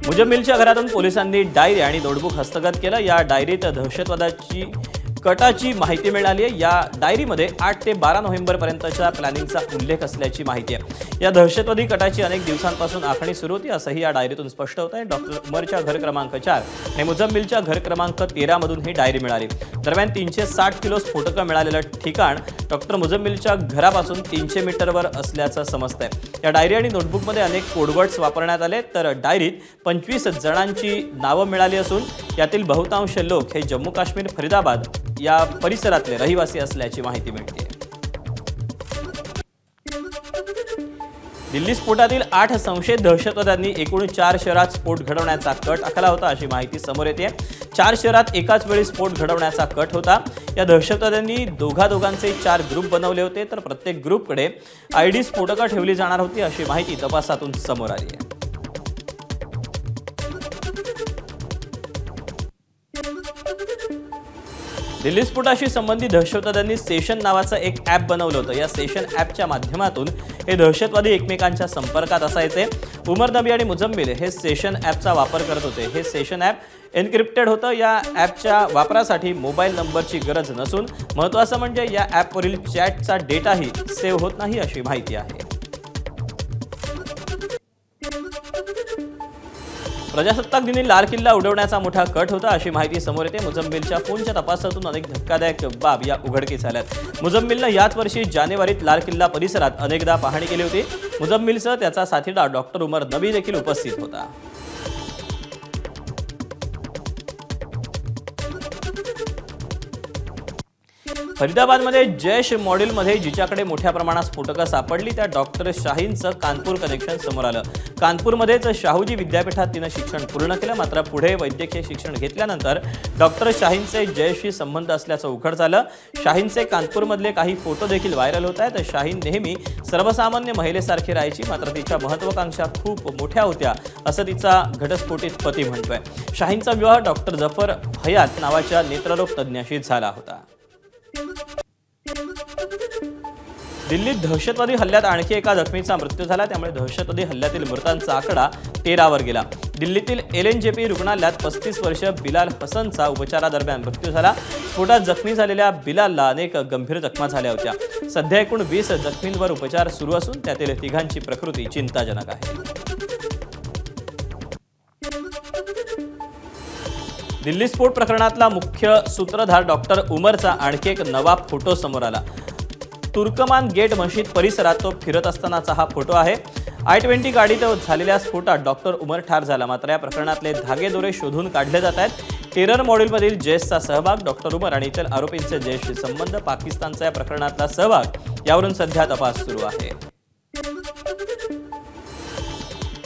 मुजम्मिलच्या घरातून पोलिसांनी डायरी आणि नोटबुक हस्तगत केलं। या डायरीत दहशतवादाची कटाची माहिती मिळाली आहे। या डायरीमध्ये 8 ते 12 नोव्हेंबर पर्यंतच्या प्लॅनिंगचा उल्लेख असल्याची माहिती आहे। या दहशतवादी कटाची अनेक दिवसांपासून आखणी सुरू होती असंही या डायरीतून स्पष्ट होत आहे। डॉक्टर उमरच्या घर क्रमांक 4 आणि मुजम्मिलच्या घर क्रमांक 13 मधून ही डायरी मिळाली। दरम्यान 360 किलो स्फोटकं मिळालेलं ठिकाण डॉक्टर मुजम्मिलच्या घरापासून 300 मीटरवर असल्याचं समजतंय। या डायरी आणि नोटबुकमध्ये अनेक कोडवर्ड्स वापरण्यात आले, तर डायरीत 25 जणांची नावं मिळाली असून यातील बहुतांश लोक हे जम्मू काश्मीर फरीदाबाद या परिसरातले रहिवासी असल्याची माहिती मिळते। दिल्ली स्फोटातील 8 संशयित दहशतवाद्यांनी एकूण 4 शहरात स्फोट घडवण्याचा कट आखला होता अशी माहिती समोर येते। 4 शहरात एकाच वेळी स्फोट घडवण्याचा कट होता। या दहशतवाद्यांनी दोघांचे 4 ग्रुप बनवले होते, तर प्रत्येक ग्रुपकडे आयडी स्फोटकं ठेवली जाणार होती अशी माहिती तपासातून समोर आली आहे। दिल्ली स्फोटाशी संबंधित दहशतवाद्यांनी सेशन नावाचं एक ॲप बनवलं होतं। या सेशन ॲपच्या माध्यमातून हे दहशतवादी एकमेकांच्या संपर्कात असायचे। उमर नबी आणि मुजम्मिल हे सेशन ॲपचा वापर करत होते। हे सेशन ॲप एन्क्रिप्टेड होतं। या ॲपच्या वापरासाठी मोबाईल नंबरची गरज नसून महत्त्वाचं म्हणजे या ॲपवरील चॅटचा डेटाही सेव्ह होत नाही अशी माहिती आहे। प्रजासत्ताक दिनी लाल किल्ला उडवण्याचा मोठा कट होता अशी माहिती समोर येते। मुजम्मिलच्या फोनच्या तपासातून अनेक धक्कादायक बाब या उघडकीस आल्यात। मुजम्मिलनं याच वर्षी जानेवारीत लाल किल्ला परिसरात अनेकदा पाहणी केली होती। मुजम्मिलसह त्याचा साथीदार डॉक्टर उमर नबी देखील उपस्थित होता। फरीदाबादमध्ये जैश मॉडेलमध्ये जिच्याकडे मोठ्या प्रमाणात स्फोटकं सापडली त्या डॉक्टर शाहीनचं कानपूर कनेक्शन समोर आलं। कानपूरमध्येच शाहूजी विद्यापीठात तिनं शिक्षण पूर्ण केलं, मात्र पुढे वैद्यकीय शिक्षण घेतल्यानंतर डॉक्टर शाहीनचे जैशशी संबंध असल्याचं उघड झालं। शाहीनचे कानपूरमधले काही फोटो देखील व्हायरल होत आहेत। शाहीन नेहमी सर्वसामान्य महिलेसारखी राहायची, मात्र तिच्या महत्त्वाकांक्षा खूप मोठ्या होत्या असं तिचा घटस्फोटित पती म्हणतोय। शाहीनचा विवाह डॉक्टर जफर हयात नावाच्या नेत्ररोग तज्ज्ञाशी झाला होता। दिल्लीत दहशतवादी हल्ल्यात आणखी एका जखमीचा मृत्यू झाला, त्यामुळे दहशतवादी हल्ल्यातील मृतांचा आकडा 13 वर गेला। दिल्लीतील LNJP रुग्णालयात 35 वर्षीय बिलाल हसनचा उपचारादरम्यान मृत्यू झाला। स्फोटात जखमी झालेल्या बिलालला अनेक गंभीर जखमा झाल्या होत्या। सध्या एकूण 20 जखमींवर उपचार सुरू असून त्यातील 3घांची प्रकृती चिंताजनक आहे। दिल्ली स्फोट प्रकरणातला मुख्य सूत्रधार डॉक्टर उमरचा आणखी एक नवा फोटो समोर आला। तुर्कमान गेट मशीद परिसरात तो फिरत असतानाचा हा फोटो आहे। I-20 गाडीत झालेल्या स्फोटात डॉक्टर उमर ठार झाला, मात्र या प्रकरणातले धागेदोरे शोधून काढले जात आहेत। टेरर मॉडेलमधील जैशचा सहभाग, डॉक्टर उमर आणि इतर आरोपींचे जैशशी संबंध, पाकिस्तानचा या प्रकरणातला सहभाग यावरून सध्या तपास सुरू आहे।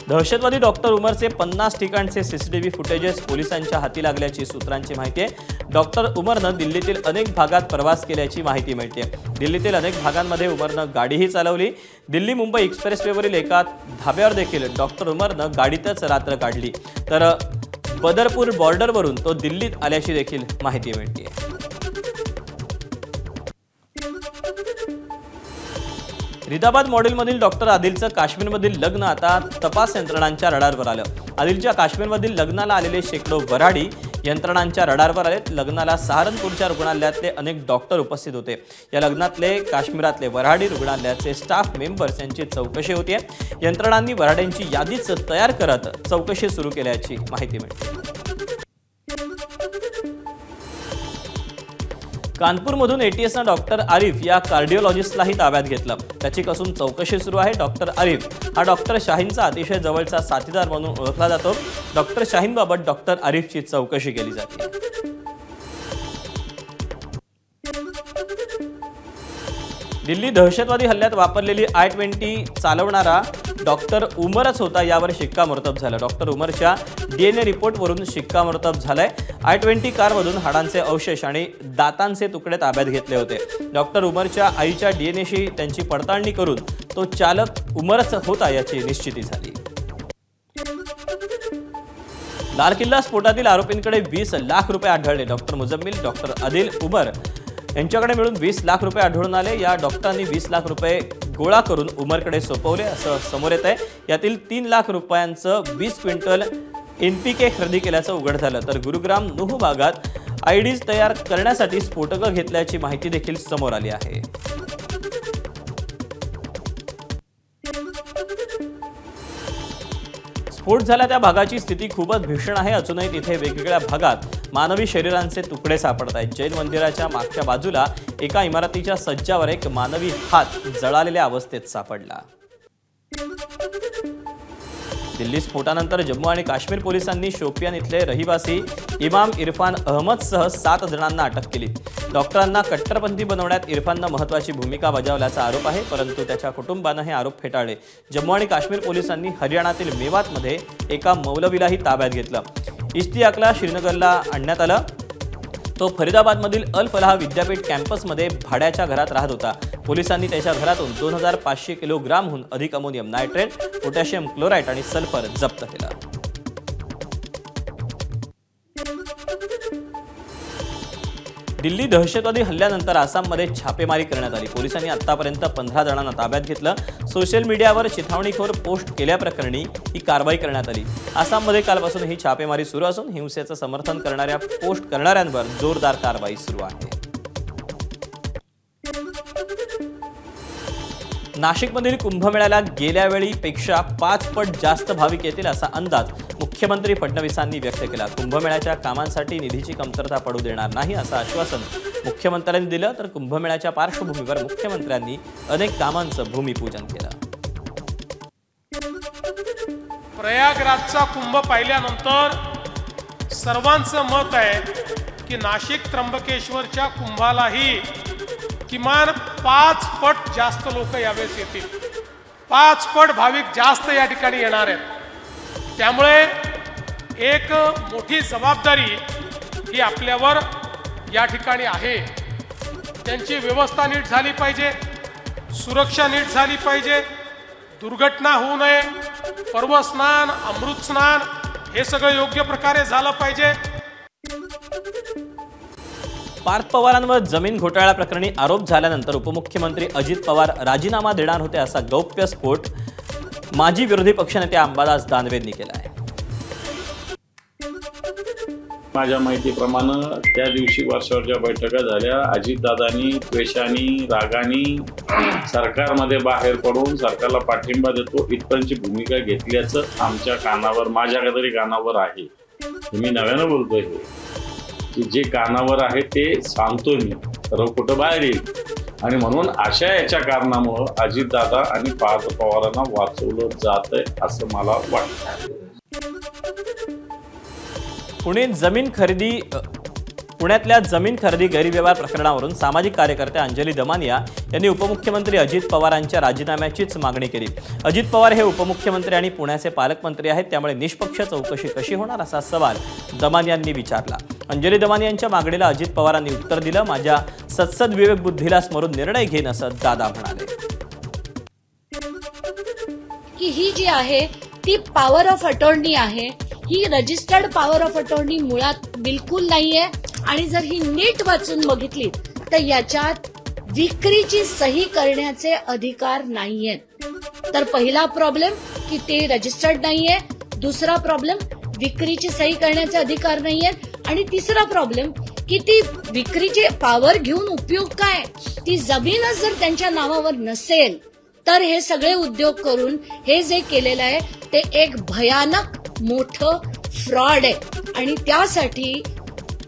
दहशतवादी डॉक्टर उमरचे 50 ठिकाणचे CCTV फुटेजेस पोलिसांच्या हाती लागल्याची सूत्रांची माहिती आहे। डॉक्टर उमरनं दिल्लीतील अनेक भागात प्रवास केल्याची माहिती मिळते। दिल्लीतील अनेक भागांमध्ये उमरनं गाडीही चालवली। दिल्ली मुंबई एक्सप्रेसवेवरील एका धाब्यावर देखील डॉक्टर उमरनं गाडीतच रात्र काढली, तर बदरपूर बॉर्डरवरून तो दिल्लीत आल्याची देखील माहिती मिळते। फरीदाबाद मॉडेलमधील डॉक्टर आदिलचं काश्मीरमधील लग्न आता तपास यंत्रणांच्या रडारवर आलं। आदिलच्या काश्मीरमधील लग्नाला आलेले शेकडो वऱ्हाडी यंत्रणांच्या रडारवर आलेत। लग्नाला सहारनपूरच्या रुग्णालयातले अनेक डॉक्टर उपस्थित होते। या लग्नातले काश्मीरातले वऱ्हाडी रुग्णालयाचे स्टाफ मेंबर्स यांची चौकशी होती। यंत्रणांनी वऱ्हाड्यांची यादीच तयार करत चौकशी सुरू केल्याची माहिती मिळते। कानपूरमधून ATSनं डॉक्टर आरिफ या कार्डिओलॉजिस्टलाही ताब्यात घेतलं। त्याची कसून चौकशी सुरू आहे। डॉक्टर आरिफ हा डॉक्टर शाहीनचा अतिशय जवळचा साथीदार म्हणून ओळखला जातो। डॉक्टर शाहीनबाबत डॉक्टर आरिफची चौकशी केली जाते। दिल्ली दहशतवादी हल्ल्यात वापरलेली I-20 चालवणारा डॉक्टर उमरच होता यावर शिक्कामोर्तब झालं। डॉक्टर उमरच्या DNA रिपोर्टवरून शिक्कामोर्तब झालंय। I-20 कारमधून हाडांचे अवशेष आणि दातांचे तुकडे ताब्यात घेतले होते। डॉक्टर उमरच्या आईच्या DNAशी त्यांची पडताळणी करून तो चालक उमरच होता याची निश्चिती झाली। लाल किल्ला स्फोटातील आरोपींकडे 20 लाख रुपये आढळले। डॉक्टर मुजम्मिल, डॉक्टर आदिल, उमर यांच्याकडे मिळून 20 लाख रुपये आढळून आले। या डॉक्टरांनी 20 लाख रुपये गोळा करून उमरकडे सोपवले असं समोर येत आहे। यातील 3 लाख रुपयांचं 20 क्विंटल NPK खरेदी केल्याचं उघड झालं, तर गुरुग्राम नूह भागात आयडीज तयार करण्यासाठी स्फोटकं घेतल्याची माहिती देखील समोर आली आहे. स्फोट झाला त्या भागाची स्थिती खूपच भीषण आहे. अजूनही तिथे वेगवेगळ्या भागात मानवी शरीरांचे तुकडे सापडत आहेत. जैन मंदिराच्या मागच्या बाजूला एका इमारतीच्या सज्जावर एक मानवी हात जळालेल्या अवस्थेत सापडला. दिल्ली स्फोटानंतर जम्मू आणि काश्मीर पोलिसांनी शोपियान इथले रहिवासी इमाम इरफान अहमदसह 7 जणांना अटक केली. डॉक्टरांना कट्टरपंथी बनवण्यात इरफाननं महत्त्वाची भूमिका बजावल्याचा आरोप आहे, परंतु त्याच्या कुटुंबानं हे आरोप फेटाळले. जम्मू आणि काश्मीर पोलिसांनी हरियाणातील मेवातमध्ये एका मौलवीलाही ताब्यात घेतलं. इश्तियाकला श्रीनगरला आणण्यात आलं. तो फरीदाबादमधील अल फलाह विद्यापीठ कॅम्पसमध्ये भाड्याच्या घरात राहत होता. पोलिसांनी त्याच्या घरातून 2500 किलोग्रामहून अधिक अमोनियम नायट्रेट, पोटॅशियम क्लोराईड आणि सल्फर जप्त केला. दिल्ली दहशतवादी हल्ल्यानंतर आसाममध्ये छापेमारी करण्यात आली. पोलिसांनी आतापर्यंत 15 जणांना ताब्यात घेतलं. सोशल मीडियावर चिथावणीखोर पोस्ट केल्याप्रकरणी ही कारवाई करण्यात आली. आसाममध्ये कालपासून ही छापेमारी सुरू असून हिंसेचं समर्थन करणाऱ्या पोस्ट करणाऱ्यांवर जोरदार कारवाई सुरू आहे. नाशिकमधील कुंभमेळ्याला गेल्या वेळीपेक्षा 5 पट जास्त भाविक येतील असा अंदाज मुख्यमंत्री फडणवीसांनी व्यक्त केला. कुंभमेळ्याच्या कामांसाठी निधीची कमतरता पडू देणार नाही असं आश्वासन मुख्यमंत्र्यांनी दिलं. तर कुंभमेळ्याच्या पार्श्वभूमीवर मुख्यमंत्र्यांनी अनेक कामांचं भूमिपूजन केलं. प्रयागराजचा कुंभ पाहिल्यानंतर सर्वांचं मत आहे की नाशिक त्र्यंबकेश्वरच्या कुंभालाही किमान 5 पट जास्त लोक यावेळेस येतील. 5 पट भाविक जास्त या ठिकाणी येणार आहेत. त्यामुळे एक मोठी जबाबदारी ही आपल्यावर या ठिकाणी आहे. त्यांची व्यवस्था नीट झाली पाहिजे, सुरक्षा नीट झाली पाहिजे, दुर्घटना होऊ नये, पर्वस्नान, अमृत स्नान हे सगळं योग्य प्रकारे झालं पाहिजे. पार्थ पवारांवर जमीन घोटाळा प्रकरणी आरोप झाल्यानंतर उपमुख्यमंत्री अजित पवार राजीनामा देणार होते असा गौप्यस्फोट माजी विरोधी पक्षनेते अंबादास दानवेंनी केला आहे. माझ्या माहितीप्रमाणे त्या दिवशी वर्षावरच्या बैठका झाल्या. अजितदादांनी द्वेषाने, रागाने सरकारमध्ये बाहेर पडून सरकारला पाठिंबा देतो इतपर्यंतची भूमिका घेतल्याचं आमच्या कानावर, माझ्या तरी कानावर आहे. मी नव्यानं बोलतोय की जे कानावर आहे ते सांगतो मी, तर कुठं बाहेर येईल. आणि म्हणून अशा याच्या कारणामुळं अजितदादा आणि पार्थ पवारांना वाचवलं जातंय असं मला वाटतं. पुण्यातल्या जमीन खरेदी गैरव्यवहार प्रकरणावरून सामाजिक कार्यकर्त्या अंजली दमानिया यांनी उपमुख्यमंत्री अजित पवारांच्या राजीनाम्याचीच मागणी केली. अजित पवार हे उपमुख्यमंत्री आणि पुण्याचे पालकमंत्री आहेत, त्यामुळे निष्पक्ष चौकशी कशी होणार असा सवाल दमानियांनी विचारला. अंजली दमानियांच्या मागणीला अजित पवारांनी उत्तर दिलं. माझ्या सत्सद विवेक बुद्धीला स्मरून निर्णय घेईन असं दादा म्हणाले. की ही जी आहे ती पॉवर ऑफ अटॉर्नी आहे, ही रजिस्टर्ड पॉवर ऑफ अटॉर्नी मुळात बिलकुल नाहीये. आणि जर ही नीट वाचून बघितली तर याच्यात विक्रीची सही करण्याचे अधिकार नाहीयेत. तर पहिला प्रॉब्लेम की ते रजिस्टर्ड नाहीये, दुसरा प्रॉब्लेम विक्रीची सही करण्याचे अधिकार नाहीयेत, आणि तिसरा प्रॉब्लेम की ती विक्रीचे पॉवर घेऊन उपयोग काय. ती जमीनच जर त्यांच्या नावावर नसेल तर हे सगळे उद्योग करून हे जे केलेलं आहे ते एक भयानक मोठं फ्रॉड आहे. आणि त्यासाठी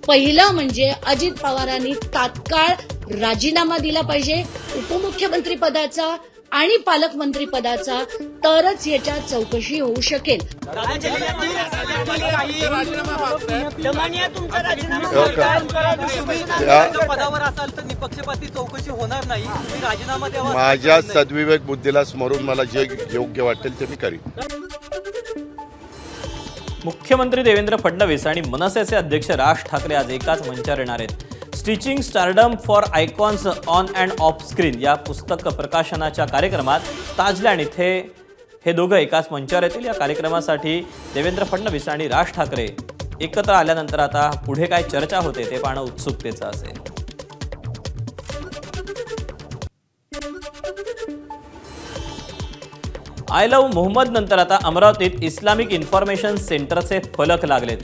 पहिलं म्हणजे अजित पवारांनी तात्काळ राजीनामा दिला पाहिजे उपमुख्यमंत्री पदाचा आणि पालकमंत्री पदाचा, तरच याच्यात चौकशी होऊ शकेल. माझ्या सद्विवेक बुद्धीला स्मरून मला जे योग्य वाटेल ते मी करीन. मुख्यमंत्री देवेंद्र फडणवीस आणि मनसेचे अध्यक्ष राज ठाकरे आज एकाच मंचावर येणार आहेत. Stitching stardom for icons on and of screen या पुस्तक प्रकाशनाच्या कार्यक्रमात ताजलँड इथे हे दोघं एकाच मंचावर येतील. या कार्यक्रमासाठी देवेंद्र फडणवीस आणि राज ठाकरे एकत्र आल्यानंतर आता पुढे काय चर्चा होते ते पाहणं उत्सुकतेचं असेल. आय लव्ह मोहम्मद नंतर आता अमरावतीत इस्लामिक इन्फॉर्मेशन सेंटरचे फलक लागलेत.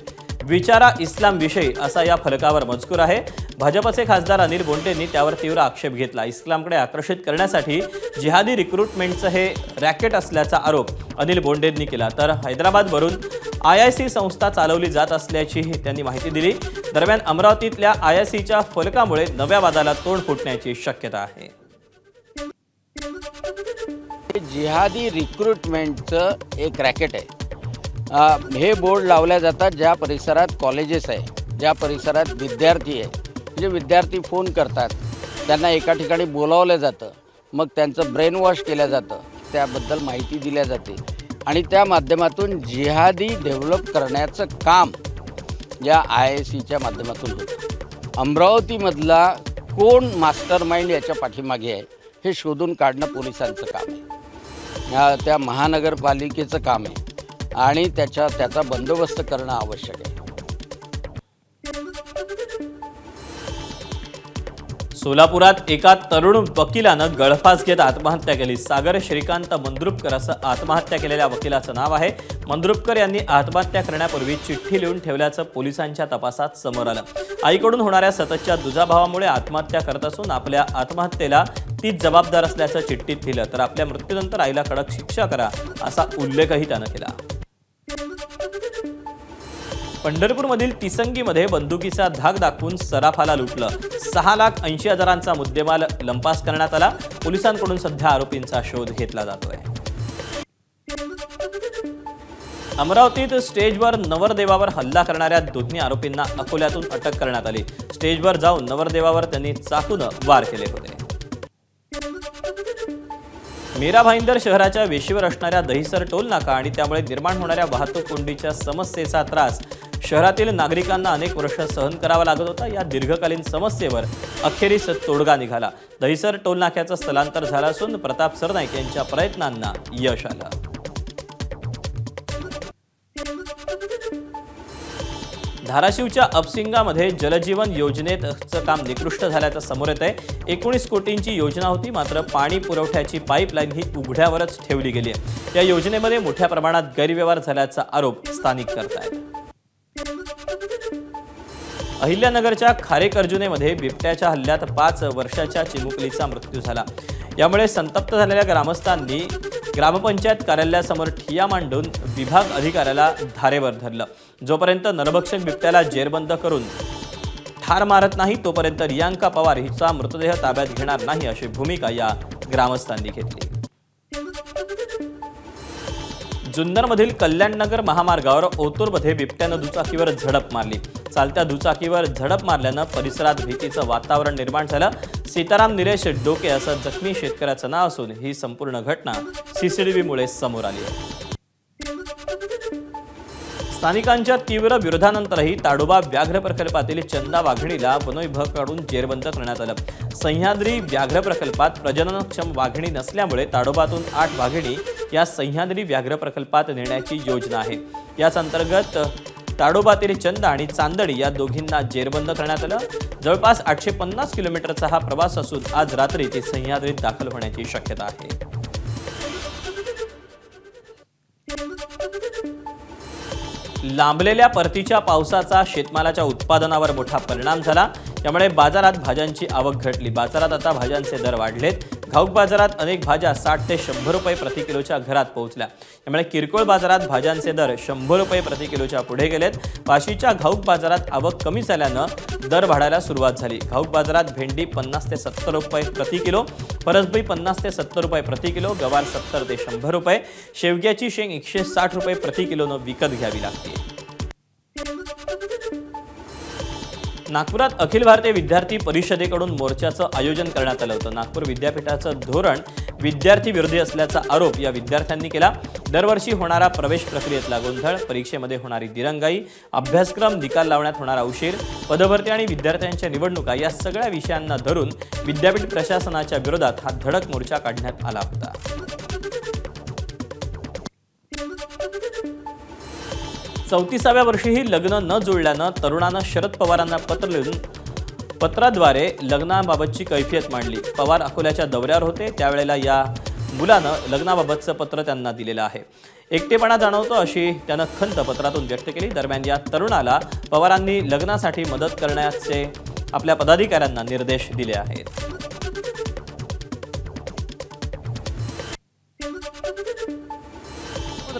विचारा इस्लाम विषयी असा या फलकावर मजकूर आहे. भाजपचे खासदार अनिल बोंडेंनी त्यावर तीव्र आक्षेप घेतला. इस्लामकडे आकर्षित करण्यासाठी जिहादी रिक्रुटमेंटचं हे रॅकेट असल्याचा आरोप अनिल बोंडेंनी केला. तर हैदराबादवरून IIC संस्था चालवली जात असल्याची त्यांनी माहिती दिली. दरम्यान अमरावतीतल्या IICच्या फलकामुळे नव्या वादाला तोंड फुटण्याची शक्यता आहे. जिहादी रिक्रुटमेंटचं एक रॅकेट आहे. हे बोर्ड लावल्या जातात ज्या परिसरात कॉलेजेस आहे, ज्या परिसरात विद्यार्थी आहे. म्हणजे विद्यार्थी फोन करतात, त्यांना एका ठिकाणी बोलावलं जातं, मग त्यांचं ब्रेन वॉश केलं जातं, त्याबद्दल माहिती दिल्या जाते आणि त्या माध्यमातून जिहादी डेव्हलप करण्याचं काम या IICच्या माध्यमातून होतं. अमरावतीमधला कोण मास्टर माइंड याच्या पाठीमागे आहे हे शोधून काढणं पोलिसांचं काम आहे, त्या महानगरपालिकेचं काम आहे आणि त्याचा बंदोबस्त करणं आवश्यक आहे. सोलापुरात एका तरुण वकिलानं गळफास घेत आत्महत्या केली. सागर श्रीकांत मंद्रुपकर असं आत्महत्या केलेल्या वकिलाचं नाव आहे. मंद्रुपकर यांनी आत्महत्या करण्यापूर्वी चिठ्ठी लिहून ठेवल्याचं पोलिसांच्या तपासात समोर आलं. आईकडून होणाऱ्या सततच्या दुजाभावामुळे आत्महत्या करत असून आपल्या आत्महत्येला तीच जबाबदार असल्याचं चिठ्ठीत लिहिलं. तर आपल्या मृत्यूनंतर आईला कडक शिक्षा करा असा उल्लेखही त्यानं केला. पंढरपूरमधील तिसंगीमध्ये बंदुकीचा धाक दाखवून सराफाला लुटलं. 6,80,000चा मुद्देमाल लंपास करण्यात आला. पोलिसांकडून सध्या आरोपींचा शोध घेतला जातोय. अमरावतीत स्टेजवर नवरदेवावर हल्ला करणाऱ्या दोन्ही आरोपींना अकोल्यातून अटक करण्यात आली. स्टेजवर जाऊन नवरदेवावर त्यांनी चाकूनं वार केले होते. मीरा भाईंदर शहराच्या वेशीवर असणाऱ्या दहिसर टोल नाका आणि त्यामुळे निर्माण होणाऱ्या वाहतूक कोंडीच्या समस्येचा त्रास शहरातील नागरिकांना अनेक वर्ष सहन करावा लागत होता. या दीर्घकालीन समस्येवर अखेरीस तोडगा निघाला. दहिसर टोल नाक्याचं स्थलांतर झालं असून प्रताप सरनाईक यांच्या प्रयत्नांना यश आलं. धाराशिवच्या अपसिंगामध्ये जलजीवन योजनेचं काम निकृष्ट झाल्याचं समोर येत आहे. 19 कोटींची योजना होती, मात्र पाणी पुरवठ्याची पाईपलाईन ही उघड्यावरच ठेवली गेली आहे. या योजनेमध्ये मोठ्या प्रमाणात गैरव्यवहार झाल्याचा आरोप स्थानिक करतायत. अहिल्यानगरच्या खारेकर्जुनेमध्ये बिबट्याच्या हल्ल्यात 5 वर्षाच्या चिमुकलीचा मृत्यू झाला. यामुळे संतप्त झालेल्या ग्रामस्थांनी ग्रामपंचायत कार्यालयासमोर ठिय्या मांडून विभाग अधिकाऱ्याला धारेवर धरलं. जोपर्यंत नरभक्षक बिबट्याला जेरबंद करून ठार मारत नाही तोपर्यंत रियांका पवार हिचा मृतदेह ताब्यात घेणार नाही अशी भूमिका या ग्रामस्थांनी घेतली. जुन्नरमधील कल्याणनगर महामार्गावर ओतूरमध्ये बिबट्यानं दुचाकीवर झडप मारली. चालत्या दुचाकीवर झडप मारल्यानं परिसरात भीतीचं वातावरण निर्माण झालं. सीताराम निलेश डोके असं जखमी शेतकऱ्याचं नाव असून ही संपूर्ण घटना CCTVमुळे समोर आली आहे. स्थानिकांच्या तीव्र विरोधानंतरही ताडोबा व्याघ्र प्रकल्पातील चंदा वाघिणीला वनविभागाकडून जेरबंद करण्यात आलं. सह्याद्री व्याघ्र प्रकल्पात प्रजननक्षम वाघिणी नसल्यामुळे ताडोबातून 8 वाघिणी या सह्याद्री व्याघ्र प्रकल्पात नेण्याची योजना आहे. याच अंतर्गत ताडोबातील चंदा आणि चांदडी या दोघींना जेरबंद करण्यात आलं. जवळपास 850 किलोमीटरचा हा प्रवास असून आज रात्री ती सह्याद्रीत दाखल होण्याची शक्यता आहे. लांबलेल्या परतीच्या पावसाचा शेतमालाच्या उत्पादनावर मोठा परिणाम झाला. त्यामुळे बाजारात भाज्यांची आवक घटली. बाजारात आता भाज्यांचे दर वाढलेत. घाऊक बाजारात अनेक भाज्या 60 ते 100 रुपये प्रति किलोच्या घरात पोहोचल्या. त्यामुळे किरकोळ बाजारात भाज्यांचे दर 100 रुपये प्रति किलोच्या पुढे गेलेत. वाशीच्या घाऊक बाजारात आवक कमी झाल्यानं दर वाढायला सुरुवात झाली. घाऊक बाजारात भेंडी 50 ते 70 रुपये प्रति किलो, फरसबी 50 ते 70 रुपये प्रति किलो, गवार 70 ते 100 रुपये, शेवग्याची शेंग 160 रुपये प्रति किलोनं विकत घ्यावी लागते. नागपुरात अखिल भारतीय विद्यार्थी परिषदेकडून मोर्चाचं आयोजन करण्यात आलं होतं. नागपूर विद्यापीठाचं धोरण विद्यार्थी विरोधी असल्याचा आरोप या विद्यार्थ्यांनी केला. दरवर्षी होणारा प्रवेश प्रक्रियेतला गोंधळ, परीक्षेमध्ये होणारी दिरंगाई, अभ्यासक्रम निकाल लावण्यात होणारा उशीर, पदभरती आणि विद्यार्थ्यांच्या निवडणुका या सगळ्या विषयांना धरून विद्यापीठ प्रशासनाच्या विरोधात हा धडक मोर्चा काढण्यात आला होता. चौतीसाव्या वर्षीही लग्न न जुळल्यानं तरुणानं शरद पवारांना पत्र लिहून पत्राद्वारे लग्नाबाबतची कैफियत मांडली. पवार अकोल्याच्या दौऱ्यावर होते. त्यावेळेला या मुलानं लग्नाबाबतचं पत्र त्यांना दिलेलं आहे. एकटेपणा जाणवतो अशी त्यानं खंत पत्रातून व्यक्त केली. दरम्यान या तरुणाला पवारांनी लग्नासाठी मदत करण्याचे आपल्या पदाधिकाऱ्यांना निर्देश दिले आहेत.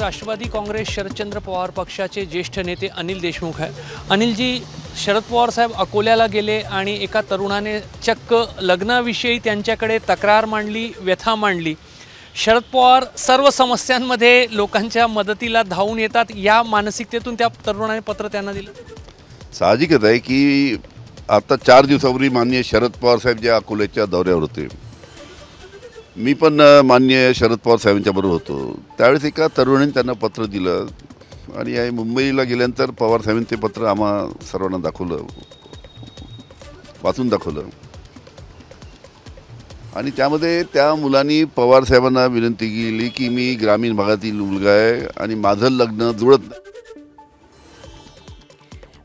राष्ट्रवादी काँग्रेस शरदचंद्र पवार पक्षाचे ज्येष्ठ नेते अनिल देशमुख आहे. अनिलजी, शरद पवार साहेब अकोल्याला गेले आणि एका तरुणाने चक्क लग्नाविषयी त्यांच्याकडे तक्रार मांडली, व्यथा मांडली. शरद पवार सर्व समस्यांमध्ये लोकांच्या मदतीला धावून येतात. या मानसिकतेतून त्या तरुणाने पत्र त्यांना दिलं. साहजिकच आहे की आता 4 दिवसापूर्वी माननीय शरद पवार साहेब जे अकोल्याच्या दौऱ्यावर होते, मी पण माननीय शरद पवार साहेबांच्या बरोबर होतो. त्यावेळेस एका तरुणाने त्यांना पत्र दिलं आणि मुंबईला गेल्यानंतर पवार साहेबांनी ते पत्र आम्हा सर्वांना दाखवलं, वाचून दाखवलं. आणि त्यामध्ये त्या मुलांनी पवार साहेबांना विनंती केली की मी ग्रामीण भागातील मुलगा आहे आणि माझं लग्न जुळत नाही.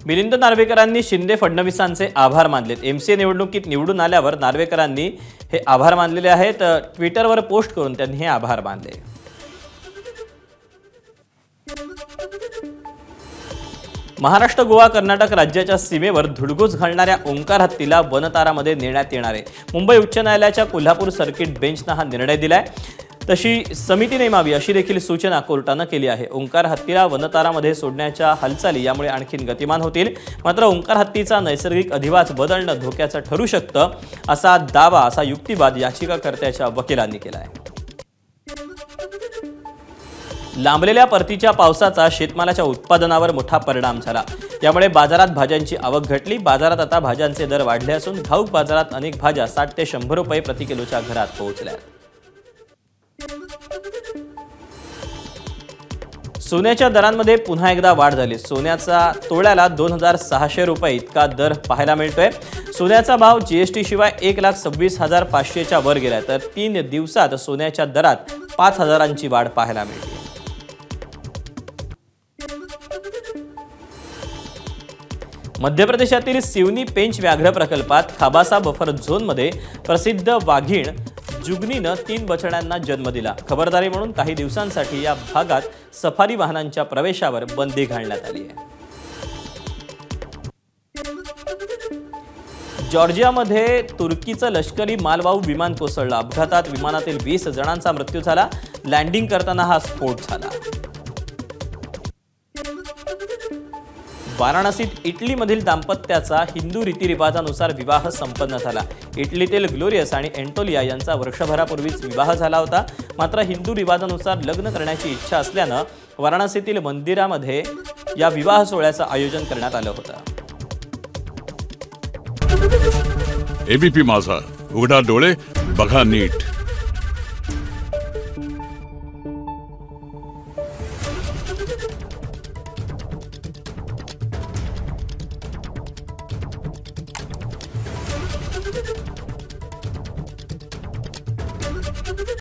मिलिंद नार्वेकरांनी शिंदे फडणवीसांचे आभार मानलेत. MCA निवडणुकीत निवडून आल्यावर नार्वेकरांनी हे आभार मानलेले आहेत. ट्विटरवर पोस्ट करून त्यांनी हे आभार मानले. महाराष्ट्र, गोवा, कर्नाटक राज्याच्या सीमेवर धुडगूस घालणाऱ्या ओंकार हत्तीला वनतारामध्ये नेण्यात येणार आहे. मुंबई उच्च न्यायालयाच्या कोल्हापूर सर्किट बेंचनं हा निर्णय दिलाय. तशी समिती नेमावी अशी देखील सूचना कोर्टानं केली आहे. ओंकार हत्तीला वनतारामध्ये सोडण्याच्या हालचाली यामुळे आणखीन गतिमान होतील. मात्र ओंकार हत्तीचा नैसर्गिक अधिवास बदलणं धोक्याचं ठरू शकतं असा दावा, असा युक्तिवाद याचिकाकर्त्याच्या वकिलांनी केला आहे. लांबलेल्या परतीच्या पावसाचा शेतमालाच्या उत्पादनावर मोठा परिणाम झाला. यामुळे बाजारात भाज्यांची आवक घटली. बाजारात आता भाज्यांचे दर वाढले असून घाऊक बाजारात अनेक भाज्या 60 ते 100 रुपये प्रति किलोच्या घरात पोहोचल्या. सोन्याच्या दरांमध्ये पुन्हा एकदा वाढ झाली. सोन्याचा तोळ्याला 2600 रुपये इतका दर पाहायला मिळतोय. सोन्याचा भाव GST शिवाय 1,26,500च्या वर गेलाय. तर 3 दिवसात सोन्याच्या दरात 5,000ची वाढ पाहायला मिळते. मध्य प्रदेशातील सिवनी पेंच व्याघ्र प्रकल्पात खाबासा बफर झोनमध्ये प्रसिद्ध वाघीण जुगनीनं 3 बछड्यांना जन्म दिला. खबरदारी म्हणून काही दिवसांसाठी या भागात सफारी वाहनांच्या प्रवेशावर बंदी घालण्यात आली आहे. जॉर्जियामध्ये तुर्कीचं लष्करी मालवाहू विमान कोसळलं. अपघातात विमानातील 20 जणांचा मृत्यू झाला. लँडिंग करताना हा स्फोट झाला. वाराणसीत इटलीमधील दाम्पत्याचा हिंदू रीतिरिवाजानुसार विवाह संपन्न झाला. इटलीतील ग्लोरियस आणि एंटोलिया यांचा वर्षभरापूर्वीच विवाह झाला होता. मात्र हिंदू रिवाजानुसार लग्न करण्याची इच्छा असल्यानं वाराणसीतील मंदिरामध्ये या विवाह सोहळ्याचं आयोजन करण्यात आलं होतं. ABP माझा, उघडा डोळे बघा नीट.